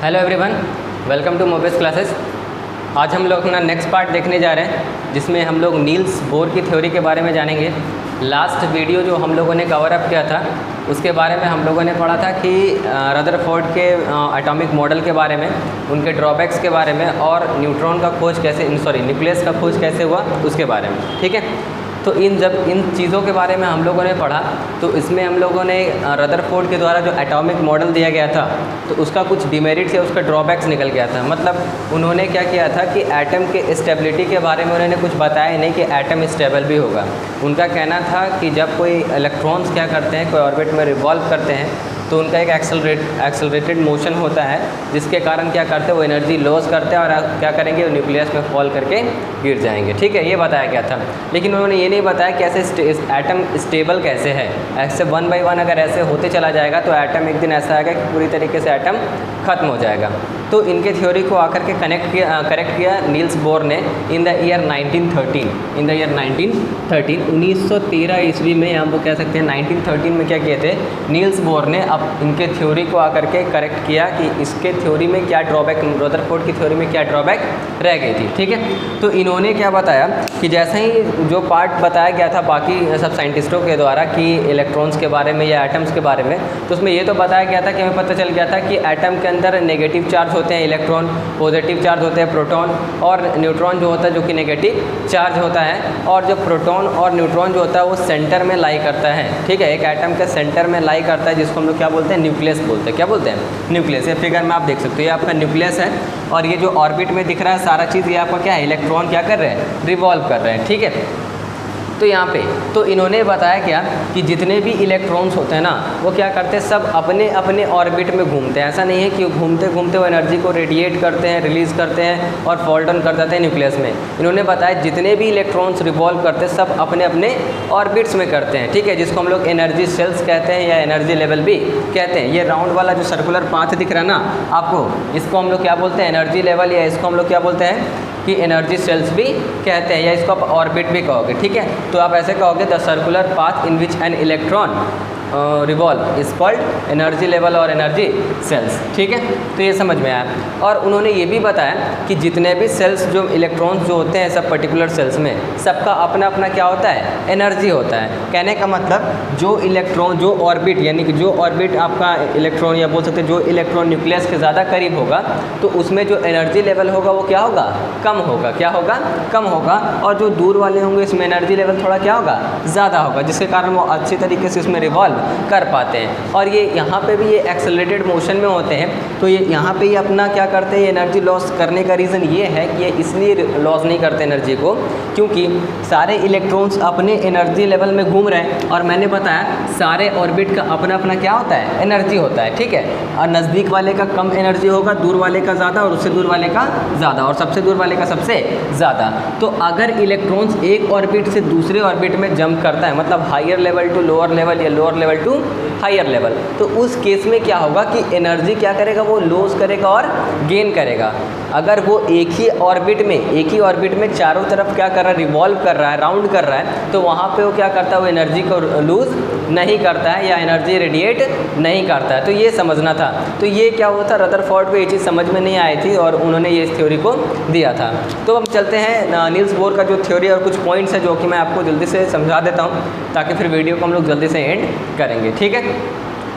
Hello everyone, welcome to Mobis classes. आज हम लोग अपना नेक्स्ट पार्ट देखने जा रहे हैं जिसमें हम लोग नील्स बोर की थ्योरी के बारे में जानेंगे। लास्ट वीडियो जो हम लोगों ने कवर अप किया था उसके बारे में हम लोगों ने पढ़ा था कि रदरफोर्ड के एटॉमिक मॉडल के बारे में, उनके ड्रॉबैक्स के बारे में और न्यूट्रॉन का खोज कैसे न्यूक्लियस का खोज कैसे हुआ उसके बारे में। ठीक है, तो इन चीज़ों के बारे में हम लोगों ने पढ़ा। तो इसमें हम लोगों ने रदरफोर्ड के द्वारा जो एटॉमिक मॉडल दिया गया था तो उसका कुछ डिमेरिट्स या उसका ड्रॉबैक्स निकल गया था। मतलब उन्होंने क्या किया था कि एटम के स्टेबिलिटी के बारे में उन्होंने कुछ बताया नहीं कि एटम स्टेबल भी होगा। उनका कहना था कि जब कोई इलेक्ट्रॉन्स क्या करते हैं, कोई ऑर्बिट में रिवॉल्व करते हैं तो उनका एक एक्सेलरेटेड मोशन होता है जिसके कारण क्या करते हैं, वो एनर्जी लॉस करते हैं और क्या करेंगे, वो न्यूक्लियस में फॉल करके गिर जाएंगे। ठीक है, ये बताया गया था। लेकिन उन्होंने ये नहीं बताया कि ऐसे एटम स्टेबल कैसे है। ऐसे 1 बाय 1 अगर ऐसे होते चला जाएगा तो एटम एक दिन ऐसा आएगा कि पूरी तरीके से एटम ख़त्म हो जाएगा। तो इनके थ्योरी को आकर के करेक्ट किया नील्स बोर ने इन द ईयर 1913। 1913 ईस्वी में, हम वो कह सकते हैं 1913 में क्या किए थे, नील्स बोर ने अब इनके थ्योरी को आकर के करेक्ट किया कि इसके थ्योरी में क्या ड्रॉबैक, रदरफोर्ड की थ्योरी में क्या ड्रॉबैक रह गई थी। ठीक है, तो इन्होंने क्या बताया कि जैसे ही जो पार्ट बताया गया था बाकी सब साइंटिस्टों के द्वारा कि इलेक्ट्रॉन्स के बारे में या एटम्स के बारे में, तो उसमें ये तो बताया गया था कि हमें पता चल गया था कि एटम के अंदर नेगेटिव चार्ज होते हैं इलेक्ट्रॉन, पॉजिटिव चार्ज होते हैं प्रोटॉन, और न्यूट्रॉन जो होता है जो कि नेगेटिव चार्ज होता है। और जो प्रोटॉन और न्यूट्रॉन जो होता है वो सेंटर में लाई करता है। ठीक है, एक एटम के सेंटर में लाई करता है जिसको हम लोग क्या बोलते हैं, न्यूक्लियस बोलते हैं। क्या बोलते हैं, न्यूक्लियस। ये फिगर में आप देख सकते हो, ये आपका न्यूक्लियस है और ये जो ऑर्बिट में दिख रहा है सारा चीज़, ये आपका क्या है, इलेक्ट्रॉन क्या कर रहे हैं, रिवॉल्व कर रहे हैं। ठीक है, तो यहाँ पे तो इन्होंने बताया क्या कि जितने भी इलेक्ट्रॉन्स होते हैं ना वो क्या करते हैं, सब अपने अपने ऑर्बिट में घूमते हैं। ऐसा नहीं है कि घूमते घूमते वो एनर्जी को रेडिएट करते हैं, रिलीज़ करते हैं और फॉल डाउन कर देते हैं न्यूक्लियस में। इन्होंने बताया जितने भी इलेक्ट्रॉन्स रिवॉल्व करते हैं सब अपने अपने ऑर्बिट्स में करते हैं। ठीक है, जिसको हम लोग एनर्जी सेल्स कहते हैं या एनर्जी लेवल भी कहते हैं। ये राउंड वाला जो सर्कुलर पाथ दिख रहा है ना आपको, इसको हम लोग क्या बोलते हैं, एनर्जी लेवल, या इसको हम लोग क्या बोलते हैं कि एनर्जी सेल्स भी कहते हैं, या इसको आप ऑर्बिट भी कहोगे। ठीक है, तो आप ऐसे कहोगे the circular path in which an electron revolve is called energy level और एनर्जी सेल्स। ठीक है, तो ये समझ में आया। और उन्होंने ये भी बताया कि जितने भी सेल्स, जो इलेक्ट्रॉन्स जो होते हैं सब पर्टिकुलर सेल्स में, सबका अपना अपना क्या होता है, एनर्जी होता है। कहने का मतलब जो इलेक्ट्रॉन, जो ऑर्बिट, यानी कि जो ऑर्बिट आपका इलेक्ट्रॉन, या बोल सकते हैं जो इलेक्ट्रॉन न्यूक्लियस के ज़्यादा करीब होगा तो उसमें जो एनर्जी लेवल होगा वो क्या होगा, कम होगा। क्या होगा, कम होगा। और जो दूर वाले होंगे इसमें एनर्जी लेवल थोड़ा क्या होगा, ज़्यादा होगा, जिसके कारण वो अच्छी तरीके से उसमें रिवॉल्व कर पाते हैं। और ये यहाँ पे भी ये एक्सेलरेटेड मोशन में होते हैं, तो ये यहाँ पे ये अपना क्या करते हैं, एनर्जी लॉस करने का रीज़न ये है कि ये इसलिए लॉस नहीं करते एनर्जी को क्योंकि सारे इलेक्ट्रॉन्स अपने एनर्जी लेवल में घूम रहे हैं। और मैंने बताया सारे ऑर्बिट का अपना अपना क्या होता है, एनर्जी होता है। ठीक है, और नज़दीक वाले का कम एनर्जी होगा, दूर वाले का ज़्यादा, और उससे दूर वाले का ज़्यादा, और सबसे दूर वाले का सबसे ज़्यादा। तो अगर इलेक्ट्रॉन्स एक ऑर्बिट से दूसरे ऑर्बिट में जंप करता है, मतलब higher level to lower level या lower level to higher level, तो उस केस में क्या होगा कि एनर्जी क्या करेगा, वो लॉस करेगा और गेन करेगा। अगर वो एक ही ऑर्बिट में चारों तरफ क्या कर रहा है, रिवॉल्व कर रहा है, राउंड कर रहा है, तो वहाँ पे वो क्या करता है, वो एनर्जी को लूज़ नहीं करता है या एनर्जी रेडिएट नहीं करता है। तो ये समझना था। तो ये क्या हुआ था, रदरफोर्ड को ये चीज़ समझ में नहीं आई थी और उन्होंने ये इस थ्योरी को दिया था। तो हम चलते हैं नील्स बोर का जो थ्योरी और कुछ पॉइंट्स है जो कि मैं आपको जल्दी से समझा देता हूँ ताकि फिर वीडियो को हम लोग जल्दी से एंड करेंगे। ठीक है,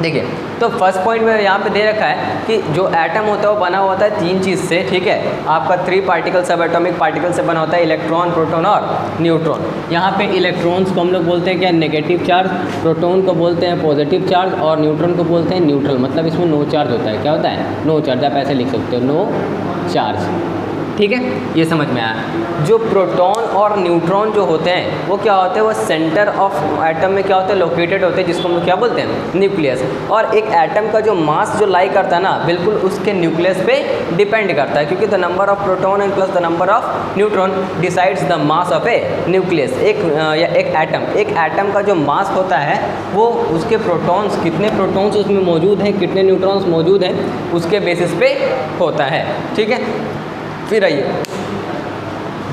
देखिए, तो फर्स्ट पॉइंट में यहाँ पे दे रखा है कि जो एटम होता है वो बना होता है 3 चीज़ से। ठीक है, आपका 3 पार्टिकल, सब एटॉमिक पार्टिकल से बना होता है, इलेक्ट्रॉन, प्रोटॉन और न्यूट्रॉन। यहाँ पे इलेक्ट्रॉन्स को हम लोग बोलते हैं क्या, नेगेटिव चार्ज, प्रोटॉन को बोलते हैं पॉजिटिव चार्ज और न्यूट्रॉन को बोलते हैं न्यूट्रल। मतलब इसमें नो चार्ज होता है। क्या होता है, नो चार्ज। आप ऐसे लिख सकते हो, नो चार्ज। ठीक है, ये समझ में आया। जो प्रोटॉन और न्यूट्रॉन जो होते हैं वो क्या होते हैं, वो सेंटर ऑफ एटम में क्या होते हैं, लोकेटेड होते हैं, जिसको हम लोग क्या बोलते हैं, न्यूक्लियस। और एक एटम का जो मास जो लाई करता है ना, बिल्कुल उसके न्यूक्लियस पे डिपेंड करता है, क्योंकि the number of proton and plus the number of neutron decides the mass of A nucleus. एक एटम का जो मास होता है वो उसके प्रोटॉन्स, कितने प्रोटॉन्स उसमें मौजूद हैं, कितने न्यूट्रॉन्स मौजूद हैं, उसके बेसिस पे होता है। ठीक है, फिर आइए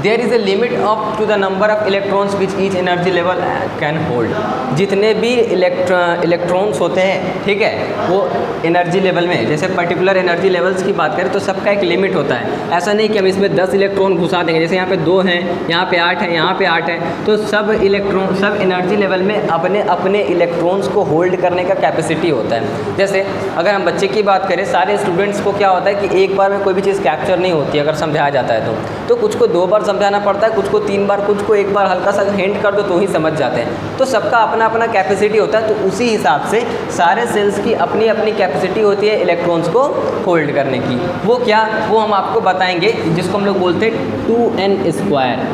there is a limit of to the number of electrons which each energy level can hold. जितने भी इलेक्ट्रॉन्स होते हैं, ठीक है, वो एनर्जी लेवल में, जैसे पर्टिकुलर एनर्जी लेवल्स की बात करें तो सबका एक लिमिट होता है। ऐसा नहीं कि हम इसमें 10 इलेक्ट्रॉन घुसा देंगे, जैसे यहाँ पे 2 हैं, यहाँ पे 8 है, यहाँ पे 8 है, तो सब एनर्जी लेवल में अपने अपने इलेक्ट्रॉन्स को होल्ड करने का कैपेसिटी होता है। जैसे अगर हम बच्चे की बात करें, सारे स्टूडेंट्स को क्या होता है कि एक बार में कोई भी चीज़ कैप्चर नहीं होती अगर समझाया जाता है तो कुछ को 2 बार समझाना पड़ता है, कुछ को 3 बार, कुछ को एक बार हल्का सा हिंट कर दो तो ही समझ जाते हैं। तो सबका अपना अपना कैपेसिटी होता है, तो उसी हिसाब से सारे सेल्स की अपनी अपनी कैपेसिटी होती है इलेक्ट्रॉन्स को होल्ड करने की। वो क्या, वो हम आपको बताएंगे, जिसको हम लोग बोलते हैं 2n स्क्वायर,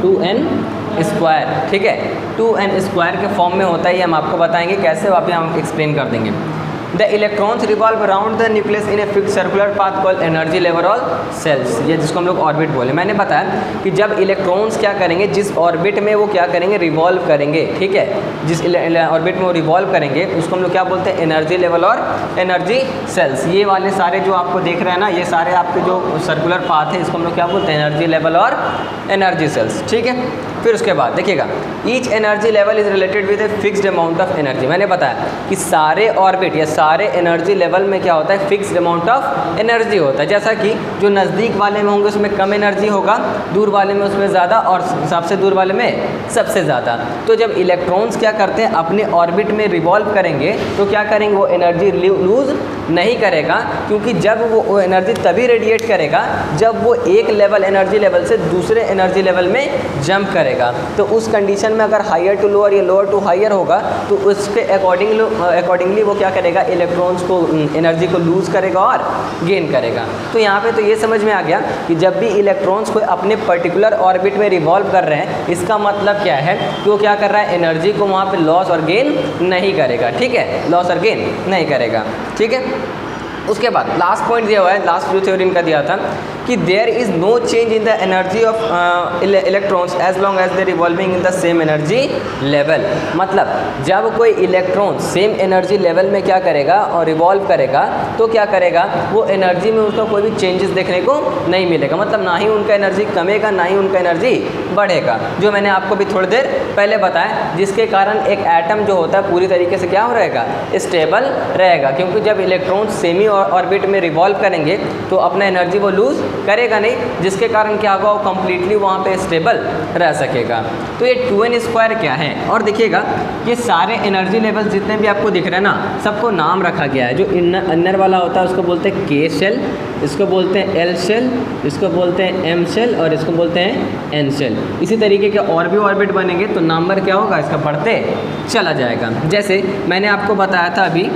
2n स्क्वायर, ठीक है, 2n स्क्वायर के फॉर्म में होता है। ये हम आपको बताएंगे कैसे, वापस हम एक्सप्लेन कर देंगे। The electrons revolve around the nucleus in a fix circular path called energy level or shells, ये जिसको हम लोग ऑर्बिट बोले। मैंने बताया कि जब इलेक्ट्रॉन्स क्या करेंगे, जिस ऑर्बिट में वो क्या करेंगे, रिवॉल्व करेंगे, ठीक है, जिस ऑर्बिट में वो रिवॉल्व करेंगे उसको हम लोग क्या बोलते हैं, एनर्जी लेवल और एनर्जी सेल्स। ये वाले सारे जो आपको देख रहे हैं ना, ये सारे आपके जो सर्कुलर पाथ है इसको हम लोग क्या बोलते हैं, एनर्जी लेवल और एनर्जी सेल्स, ठीक है। फिर उसके बाद देखिएगा, each energy level is related with a fixed amount of energy. मैंने बताया कि सारे ऑर्बिट या सारे एनर्जी लेवल में क्या होता है, फिक्स्ड अमाउंट ऑफ एनर्जी होता है। जैसा कि जो नज़दीक वाले में होंगे उसमें कम एनर्जी होगा, दूर वाले में उसमें ज़्यादा, और सबसे दूर वाले में सबसे ज़्यादा। तो जब इलेक्ट्रॉन्स क्या करते हैं, अपने ऑर्बिट में रिवॉल्व करेंगे तो क्या करेंगे, वो एनर्जी लूज़ नहीं करेगा, क्योंकि जब वो एनर्जी तभी रेडिएट करेगा जब वो एक लेवल एनर्जी लेवल से दूसरे एनर्जी लेवल में जंप करेगा। तो उस कंडीशन में अगर हायर टू लोअर या लोअर टू हायर होगा तो उसके अकॉर्डिंगली वो क्या करेगा, इलेक्ट्रॉन्स को एनर्जी को लूज़ करेगा और गेन करेगा। तो यहाँ पे तो ये समझ में आ गया कि जब भी इलेक्ट्रॉन्स को अपने पर्टिकुलर ऑर्बिट में रिवॉल्व कर रहे हैं, इसका मतलब क्या है कि वो क्या कर रहा है, एनर्जी को वहाँ पे लॉस और गेन नहीं करेगा, ठीक है, लॉस और गेन नहीं करेगा, ठीक है। उसके बाद लास्ट पॉइंट दिया हुआ है, लास्ट जो थ्योरी इनका दिया था कि there is no change in the energy of electrons as long as they revolving in the same energy level. मतलब जब कोई इलेक्ट्रॉन सेम एनर्जी लेवल में क्या करेगा और रिवॉल्व करेगा तो क्या करेगा, वो एनर्जी में उसका कोई भी चेंजेस देखने को नहीं मिलेगा। मतलब ना ही उनका एनर्जी कमेगा, ना ही उनका एनर्जी बढ़ेगा, जो मैंने आपको भी थोड़ी देर पहले बताया, जिसके कारण एक एटम जो होता है पूरी तरीके से क्या हो रहेगा, स्टेबल रहेगा। क्योंकि जब इलेक्ट्रॉन सेमी ऑर्बिट में रिवॉल्व करेंगे तो अपना एनर्जी वो लूज़ करेगा नहीं, जिसके कारण क्या होगा, वो कम्प्लीटली वहाँ पे स्टेबल रह सकेगा। तो ये 2n स्क्वायर क्या है, और देखिएगा ये सारे एनर्जी लेवल जितने भी आपको दिख रहे हैं ना, सबको नाम रखा गया है। जो इनर वाला होता है उसको बोलते हैं K शेल, इसको बोलते हैं L शेल, इसको बोलते हैं M शेल, और इसको बोलते हैं N शेल। इसी तरीके के और भी ऑर्बिट बनेंगे तो नंबर क्या होगा, इसका बढ़ते चला जाएगा। जैसे मैंने आपको बताया था अभी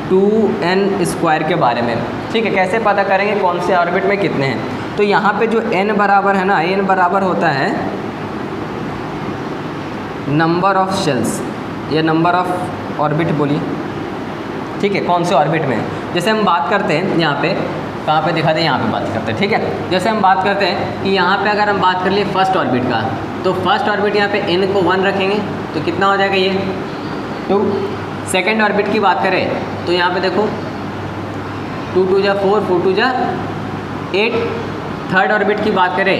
2n स्क्वायर के बारे में, ठीक है, कैसे पता करेंगे कौन से ऑर्बिट में कितने हैं। तो यहाँ पे जो n बराबर है ना, n बराबर होता है नंबर ऑफ शेल्स या नंबर ऑफ ऑर्बिट बोलिए, ठीक है, कौन से ऑर्बिट में। जैसे हम बात करते हैं यहाँ पे, कहाँ पे दिखाते हैं, यहाँ पे बात करते हैं, ठीक है। जैसे हम बात करते हैं कि यहाँ पे अगर हम बात कर लिए फर्स्ट ऑर्बिट का, तो फर्स्ट ऑर्बिट यहाँ पे n को 1 रखेंगे तो कितना हो जाएगा, ये 2। सेकेंड ऑर्बिट की बात करें तो यहाँ पे देखो 2 2 जा 4, 4 2 जा 8। थर्ड ऑर्बिट की बात करें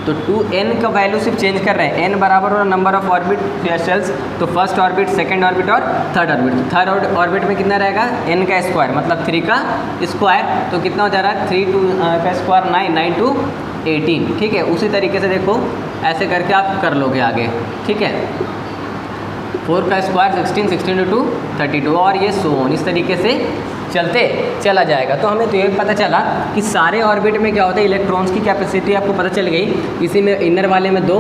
तो 2n का वैल्यू सिर्फ चेंज कर रहे हैं, n बराबर और नंबर ऑफ ऑर्बिट शेल्स, तो फर्स्ट ऑर्बिट, सेकंड ऑर्बिट और थर्ड ऑर्बिट। थर्ड ऑर्बिट में कितना रहेगा, n का स्क्वायर, मतलब 3 का स्क्वायर, तो कितना हो जा रहा है, 3 2 का स्क्वायर 9, 9 2 18, ठीक है। उसी तरीके से देखो ऐसे करके आप कर लोगे आगे, ठीक है। 4 का स्क्वायर 16, 16 2 32, और ये सो ऑन, इस तरीके से चलते चला जाएगा। तो हमें तो ये पता चला कि सारे ऑर्बिट में क्या होता है, इलेक्ट्रॉन्स की कैपेसिटी आपको पता चल गई। इसी में इनर वाले में 2,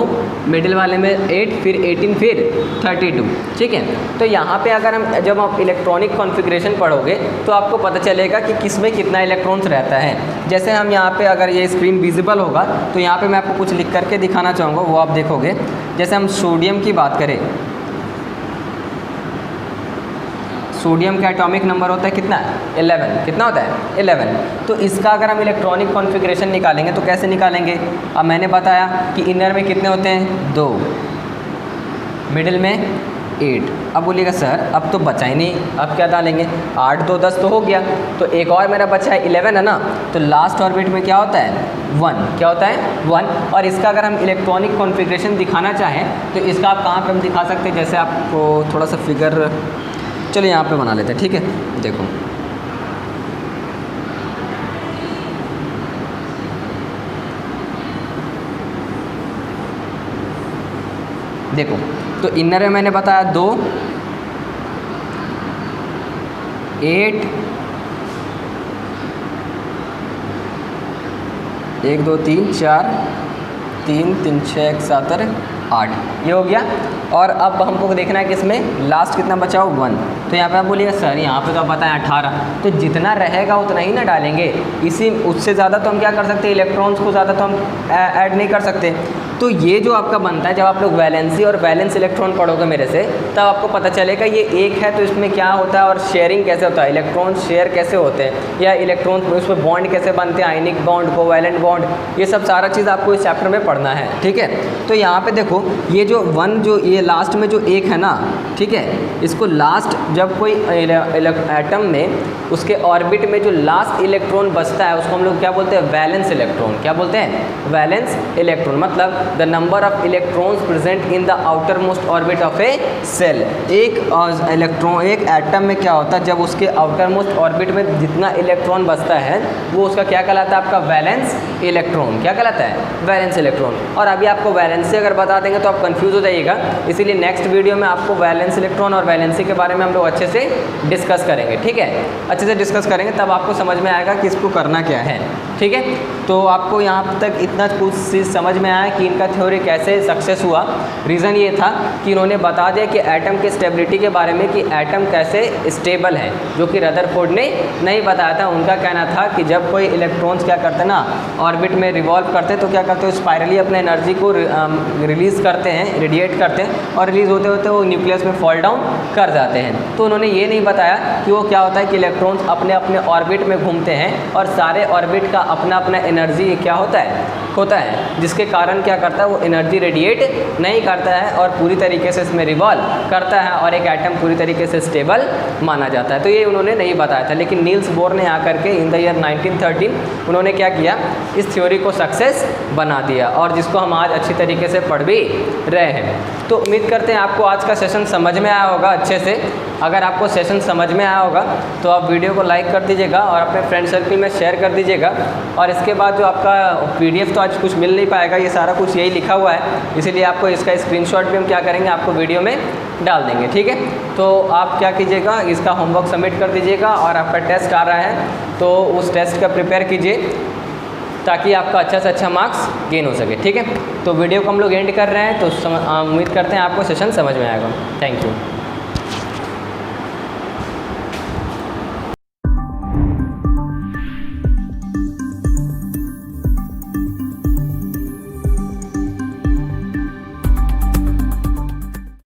मिडिल वाले में 8, फिर 18, फिर 32, ठीक है। तो यहाँ पे अगर हम जब आप इलेक्ट्रॉनिक कॉन्फ़िगरेशन पढ़ोगे तो आपको पता चलेगा कि किस में कितना इलेक्ट्रॉन्स रहता है। जैसे हम यहाँ पे अगर ये स्क्रीन विजिबल होगा तो यहाँ पे मैं आपको कुछ लिख करके दिखाना चाहूँगा, वो आप देखोगे। जैसे हम सोडियम की बात करें, सोडियम का एटॉमिक नंबर होता है कितना, 11। कितना होता है, 11। तो इसका अगर हम इलेक्ट्रॉनिक कॉन्फ़िगरेशन निकालेंगे तो कैसे निकालेंगे, अब मैंने बताया कि इनर में कितने होते हैं, 2, मिडिल में 8। अब बोलिएगा सर अब तो बचा ही नहीं, अब क्या डालेंगे, 8 2 10 तो हो गया, तो एक और मेरा बचा है 11 है ना, तो लास्ट ऑर्बिट में क्या होता है 1, क्या होता है 1। और इसका अगर हम इलेक्ट्रॉनिक कॉन्फ़िगरेशन दिखाना चाहें तो इसका आप कहाँ पे हम दिखा सकते हैं, जैसे आपको थोड़ा सा फिगर चलिए यहाँ पे बना लेते हैं, ठीक है। देखो देखो तो इनर में मैंने बताया 2 8 1 2 3 4 3 3 6 1 7 8, ये हो गया। और अब हमको देखना है कि इसमें लास्ट कितना बचा हो 1, तो यहाँ पे आप बोलिएगा सर यहाँ पे तो आप बताएं 18, तो जितना रहेगा उतना ही ना डालेंगे, इसी उससे ज़्यादा तो हम क्या कर सकते हैं, इलेक्ट्रॉन्स को ज़्यादा तो हम ऐड नहीं कर सकते। तो ये जो आपका बनता है, जब आप लोग वैलेंसी और वैलेंस इलेक्ट्रॉन पढ़ोगे मेरे से, तब आपको पता चलेगा ये एक है तो इसमें क्या होता है और शेयरिंग कैसे होता है, इलेक्ट्रॉन शेयर कैसे होते हैं, या इलेक्ट्रॉन उसमें बॉन्ड कैसे बनते हैं, आयनिक बॉन्ड, कोवैलेंट बॉन्ड, ये सब सारा चीज़ आपको इस चैप्टर में पढ़ना है, ठीक है। तो यहाँ पे देखो ये जो 1 जो ये लास्ट में जो एक है ना, ठीक है, इसको लास्ट जब कोई एटम में उसके ऑर्बिट में जो लास्ट इलेक्ट्रॉन बचता है उसको हम लोग क्या बोलते हैं, वैलेंस इलेक्ट्रॉन। क्या बोलते हैं, वैलेंस इलेक्ट्रॉन, मतलब the number of electrons present in the outermost orbit of a shell. एक इलेक्ट्रॉन एक एटम में क्या होता है, जब उसके आउटर मोस्ट ऑर्बिट में जितना इलेक्ट्रॉन बचता है वो उसका क्या कहलाता है, आपका वैलेंस इलेक्ट्रॉन। क्या कहलाता है, वैलेंस इलेक्ट्रॉन। और अभी आपको वैलेंसी अगर बता देंगे तो आप कंफ्यूज हो जाइएगा, इसीलिए नेक्स्ट वीडियो में आपको वैलेंस इलेक्ट्रॉन और वैलेंसी के बारे में हम लोग अच्छे से डिस्कस करेंगे, ठीक है, अच्छे से डिस्कस करेंगे, तब आपको समझ में आएगा कि इसको करना क्या है, ठीक है। तो आपको यहाँ तक इतना कुछ चीज़ समझ में आया कि इनका थ्योरी कैसे सक्सेस हुआ। रीज़न ये था कि इन्होंने बता दिया कि एटम की स्टेबिलिटी के बारे में, कि एटम कैसे स्टेबल है, जो कि रदरफोर्ड ने नहीं बताया था। उनका कहना था कि जब कोई इलेक्ट्रॉन्स क्या करते हैं ना, ऑर्बिट में रिवॉल्व करते हैं, तो क्या करते हैं, स्पायरली अपने एनर्जी को रिलीज़ करते हैं, रेडिएट करते हैं, और रिलीज़ होते होते वो न्यूक्लियस में फॉल डाउन कर जाते हैं। तो उन्होंने ये नहीं बताया कि वो क्या होता है कि इलेक्ट्रॉन्स अपने अपने ऑर्बिट में घूमते हैं और सारे ऑर्बिट का अपना अपना एनर्जी क्या होता है, जिसके कारण क्या करता है, वो एनर्जी रेडिएट नहीं करता है और पूरी तरीके से इसमें रिवॉल्व करता है और एक एटम पूरी तरीके से स्टेबल माना जाता है। तो ये उन्होंने नहीं बताया था, लेकिन नील्स बोर ने आकर के इन द ईयर 1913 उन्होंने क्या किया, इस थ्योरी को सक्सेस बना दिया, और जिसको हम आज अच्छी तरीके से पढ़ भी रहे हैं। तो उम्मीद करते हैं आपको आज का सेशन समझ में आया होगा अच्छे से। अगर आपको सेशन समझ में आया होगा तो आप वीडियो को लाइक कर दीजिएगा और अपने फ्रेंड सर्कल में शेयर कर दीजिएगा। और इसके बाद जो आपका PDF तो आज कुछ मिल नहीं पाएगा, ये सारा कुछ यही लिखा हुआ है, इसीलिए आपको इसका स्क्रीनशॉट भी हम क्या करेंगे, आपको वीडियो में डाल देंगे, ठीक है। तो आप क्या कीजिएगा, इसका होमवर्क सबमिट कर दीजिएगा, और आपका टेस्ट आ रहा है तो उस टेस्ट का प्रिपेयर कीजिए ताकि आपका अच्छा से अच्छा मार्क्स गेन हो सके, ठीक है। तो वीडियो को हम लोग एंड कर रहे हैं, तो उम्मीद करते हैं आपको सेशन समझ में आएगा। Thank you.